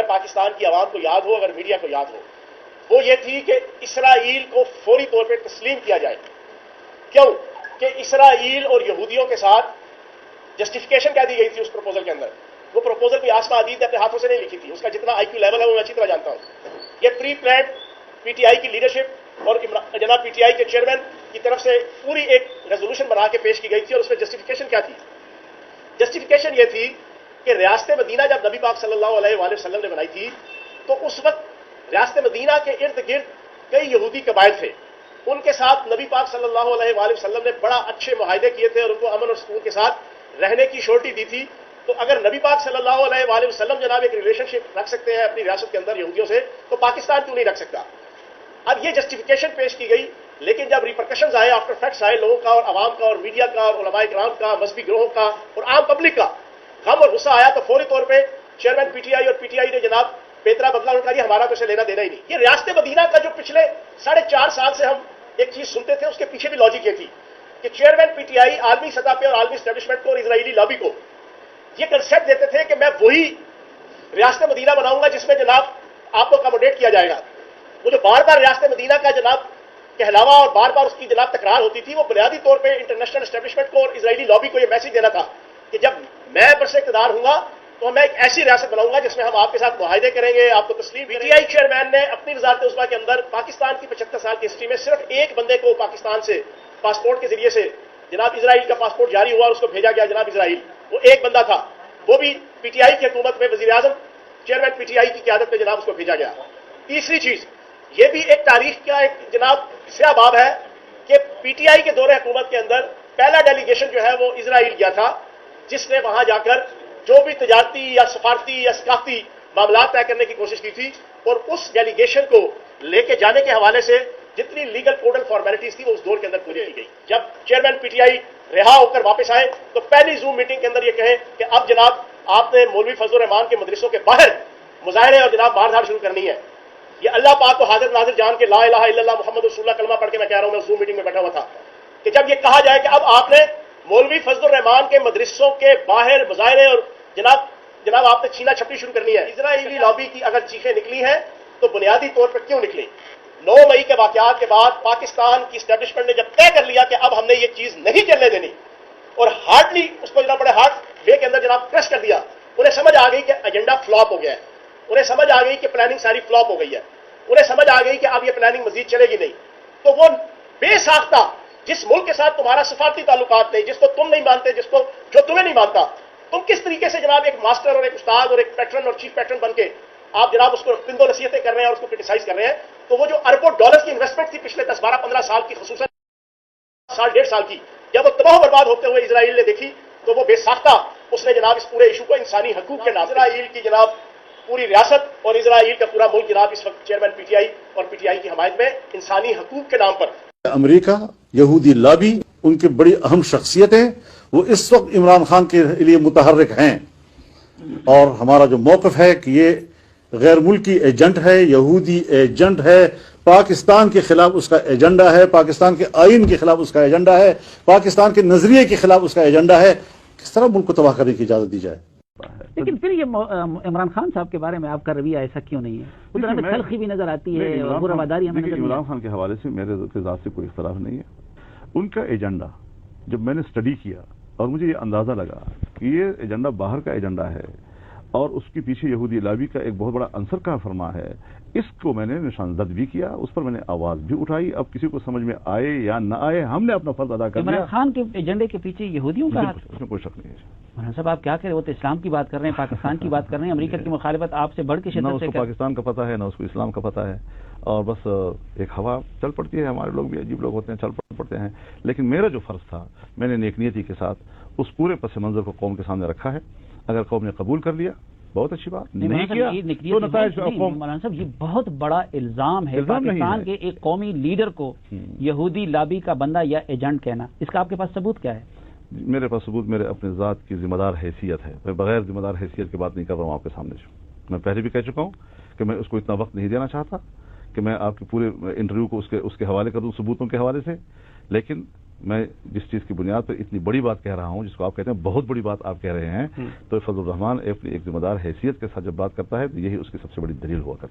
اگر پاکستان کی عوام کو یاد ہو، اگر میڈیا کو یاد ہو، وہ یہ تھی کہ اسرائیل کو فوری طور پہ تسلیم کیا جائے۔ کیوں؟ کہ اسرائیل اور یہودیوں کے ساتھ جسٹیفیکیشن کیا دی گئی تھی اس پروپوزل کے اندر؟ وہ پروپوزل کوئی آسما عدید نے اپنے ہاتھوں سے نہیں لکھی تھی، اس کا جتنا آئی کیو لیول ہے وہ میں اچھی طرح جانتا ہوں۔ یہ پری پلانڈ پی ٹی آئی کی لیڈرشپ اور جناب پی ٹی آئی کے چیئرمین کی طرف سے پوری ایک ریزولوشن بنا کے پیش کی گئی تھی، اور اس میں جسٹیفیکیشن کیا تھی؟ جسٹیفیکیشن یہ تھی کہ ریاست مدینہ جب نبی پاک صلی اللہ علیہ وآلہ وسلم نے بنائی تھی تو اس وقت ریاست مدینہ کے ارد گرد کئی یہودی قبائل تھے، ان کے ساتھ نبی پاک صلی اللہ علیہ وآلہ وسلم نے بڑا اچھے معاہدے کیے تھے اور ان کو امن اور سکون کے ساتھ رہنے کی شورٹی دی تھی۔ تو اگر نبی پاک صلی اللہ علیہ وآلہ وسلم جناب ایک ریلیشن شپ رکھ سکتے ہیں اپنی ریاست کے اندر یہودیوں سے، تو پاکستان کیوں نہیں رکھ سکتا؟ اب یہ جسٹیفیکیشن پیش کی گئی، لیکن جب ریپرکشنز آئے، آفٹر فیکٹس آئے، لوگوں کا اور عوام کا اور میڈیا کا اور علماء کرام کا، مذہبی گروہوں کا اور عام پبلک کا غم اور غصہ آیا، تو فوری طور پہ چیئرمین پی ٹی آئی اور پی ٹی آئی نے جناب پیترا بدلا، ان کا یہ ہمارا تو اسے لینا دینا ہی نہیں۔ یہ ریاست مدینہ کا جو پچھلے 4.5 سال سے ہم ایک چیز سنتے تھے، اس کے پیچھے بھی لاجک یہ تھی کہ چیئرمین پی ٹی آئی عالمی سطح پہ اور عالمی اسٹیبلشمنٹ کو اور اسرائیلی لابی کو یہ کنسپٹ دیتے تھے کہ میں وہی ریاست مدینہ بناؤں گا جس میں جناب آپ کو اکاموڈیٹ کیا جائے گا۔ وہ جو بار بار ریاست مدینہ کا جناب کہلاوا اور بار بار اس کی جناب تکرار ہوتی تھی، وہ بنیادی طور پہ انٹرنیشنل اسٹیبلشمنٹ کو اور اسرائیلی لابی کو یہ میسج دینا تھا کہ جب میں برس اقتدار ہوں گا تو میں ایک ایسی ریاست بناؤں گا جس میں ہم آپ کے ساتھ معاہدے کریں گے، آپ کو تسلیم بھی۔ پی ٹی آئی چیئرمین نے اپنی وزارت عظمیٰ کے اندر پاکستان کی 75 سال کی ہسٹری میں صرف ایک بندے کو پاکستان سے پاسپورٹ کے ذریعے سے جناب اسرائیل کا پاسپورٹ جاری ہوا اور اس کو بھیجا گیا جناب اسرائیل، وہ ایک بندہ تھا، وہ بھی پی ٹی آئی کی حکومت میں وزیر اعظم چیئرمین پی ٹی آئی کی قیادت میں جناب اس کو بھیجا گیا۔ تیسری چیز، یہ بھی ایک تاریخ کا ایک جناب سیاہ باب ہے کہ پی ٹی آئی کے دور حکومت کے اندر پہلا ڈیلیگیشن جو ہے وہ اسرائیل گیا تھا، جس نے وہاں جا کر جو بھی تجارتی یا سفارتی یا ثقافتی معاملات طے کرنے کی کوشش کی تھی، اور اس ڈیلیگیشن کو لے کے جانے کے حوالے سے جتنی لیگل کوڈل فارمیلٹیز تھی وہ اس دور کے اندر پوری کی گئی۔ جب چیئرمین پی ٹی آئی رہا ہو کر واپس آئے تو پہلی زوم میٹنگ کے اندر یہ کہیں کہ اب جناب آپ نے مولوی فضل الرحمان کے مدرسوں کے باہر مظاہرے اور جناب مار دھاڑ شروع کرنی ہے۔ یہ اللہ پاک کو حاضر ناظر جان کے لا الہ الا اللہ محمد رسول اللہ کلمہ پڑھ کے میں کہہ رہا ہوں، میں زوم میٹنگ میں بیٹھا ہوا تھا کہ جب یہ کہا جائے کہ اب آپ نے مولوی فضل الرحمان کے مدرسوں کے باہر مظاہرے اور جناب آپ نے چھینا چھپڑی شروع کرنی ہے۔ اسرائیلی لابی کی اگر چیخیں نکلی ہیں تو بنیادی طور پر کیوں نکلی؟ 9 مئی کے واقعات کے بعد پاکستان کی اسٹیبلشمنٹ نے جب طے کر لیا کہ اب ہم نے یہ چیز نہیں چلنے دینی اور ہارڈلی اس کو جناب بڑے ہارڈ وے کے اندر جناب پریس کر دیا، انہیں سمجھ آ گئی کہ ایجنڈا فلاپ ہو گیا ہے، انہیں سمجھ آ گئی کہ پلاننگ ساری فلاپ ہو گئی ہے، انہیں سمجھ آ گئی کہ اب یہ پلاننگ مزید چلے گی نہیں، تو وہ بے ساختہ جس ملک کے ساتھ تمہارا سفارتی تعلقات نہیں، جس کو تم نہیں مانتے، جو تمہیں نہیں مانتا، تم کس طریقے سے جناب ایک ماسٹر اور ایک استاد اور ایک پیٹرن اور چیف پیٹرن بن کے آپ جناب اس کو پندو نصیحتیں کر رہے ہیں اور اس کو کرٹیسائز کر رہے ہیں، تو وہ جو اربوں ڈالر کی انویسٹمنٹ تھی پچھلے 10 12 15 سال کی، خصوصاً سال 1.5 سال کی، جب وہ تباہ و برباد ہوتے ہوئے اسرائیل نے دیکھی تو وہ بے ساختہ اس نے جناب اس پورے ایشو کو انسانی حقوق کے نام، اسرائیل کی جناب پوری ریاست اور اسرائیل کا پورا ملک جناب اس وقت چیئرمین پی ٹی آئی اور پی ٹی آئی کی حمایت میں انسانی حقوق کے نام پر۔ امریکہ، یہودی لابی، ان کی بڑی اہم شخصیتیں وہ اس وقت عمران خان کے لیے متحرک ہیں، اور ہمارا جو موقف ہے کہ یہ غیر ملکی ایجنٹ ہے، یہودی ایجنٹ ہے، پاکستان کے خلاف اس کا ایجنڈا ہے، پاکستان کے آئین کے خلاف اس کا ایجنڈا ہے، پاکستان کے نظریے کے خلاف اس کا ایجنڈا ہے۔ کس طرح ملک کو تباہ کرنے کی اجازت دی جائے؟ لیکن پھر یہ عمران خان صاحب کے بارے میں آپ کا رویہ ایسا کیوں نہیں ہے؟ ادھر ہمیں تلخی بھی نظر آتی ہے، رواداری ہمیں نظر نہیں۔ عمران خان کے حوالے سے میرے ذات سے کوئی اختلاف نہیں ہے۔ ان کا ایجنڈا جب میں نے اسٹڈی کیا اور مجھے یہ اندازہ لگا کہ یہ ایجنڈا باہر کا ایجنڈا ہے اور اس کے پیچھے یہودی لابی کا ایک بہت بڑا عنصر کا فرما ہے، اس کو میں نے نشان زد بھی کیا، اس پر میں نے آواز بھی اٹھائی۔ اب کسی کو سمجھ میں آئے یا نہ آئے، ہم نے اپنا فرض ادا کر لیا۔ عمران خان کے ایجنڈے کے پیچھے یہودیوں کا ہاتھ؟ اس میں کوئی شک نہیں ہے۔ مولانا صاحب آپ کیا کہہ رہے ہیں؟ وہ تو اسلام کی بات کر رہے ہیں، پاکستان کی بات کر رہے ہیں، امریکہ کی مخالفت آپ سے بڑھ کے شدت سے۔ نہ اس کو پاکستان کا پتہ ہے، نہ اس کو اسلام کا پتہ ہے، اور بس ایک ہوا چل پڑتی ہے۔ ہمارے لوگ بھی عجیب لوگ ہوتے ہیں، چل پڑتے ہیں، لیکن میرا جو فرض تھا میں نے نیک نیتی کے ساتھ اس پورے پس منظر کو قوم کے سامنے رکھا ہے۔ اگر قوم نے قبول کر لیا بہت اچھی بات، نہیں کیا تو نتائج مولانا صاحب یہ بہت بڑا الزام ہے پاکستان کے ایک قومی لیڈر کو یہودی لابی کا بندہ یا ایجنٹ کہنا۔ اس کا آپ کے پاس ثبوت کیا ہے؟ میرے پاس ثبوت میرے اپنے ذات کی ذمہ دار حیثیت ہے۔ میں بغیر ذمہ دار حیثیت کی بات نہیں کر رہا ہوں آپ کے سامنے۔ میں پہلے بھی کہہ چکا ہوں کہ میں اس کو اتنا وقت نہیں دینا چاہتا کہ میں آپ کے پورے انٹرویو کو اس کے حوالے کر دوں ثبوتوں کے حوالے سے، لیکن میں جس چیز کی بنیاد پر اتنی بڑی بات کہہ رہا ہوں، جس کو آپ کہتے ہیں بہت بڑی بات آپ کہہ رہے ہیں، تو فضل الرحمان اپنی ایک ذمہ دار حیثیت کے ساتھ جب بات کرتا ہے تو یہی اس کی سب سے بڑی دلیل ہوا کرتی ہے۔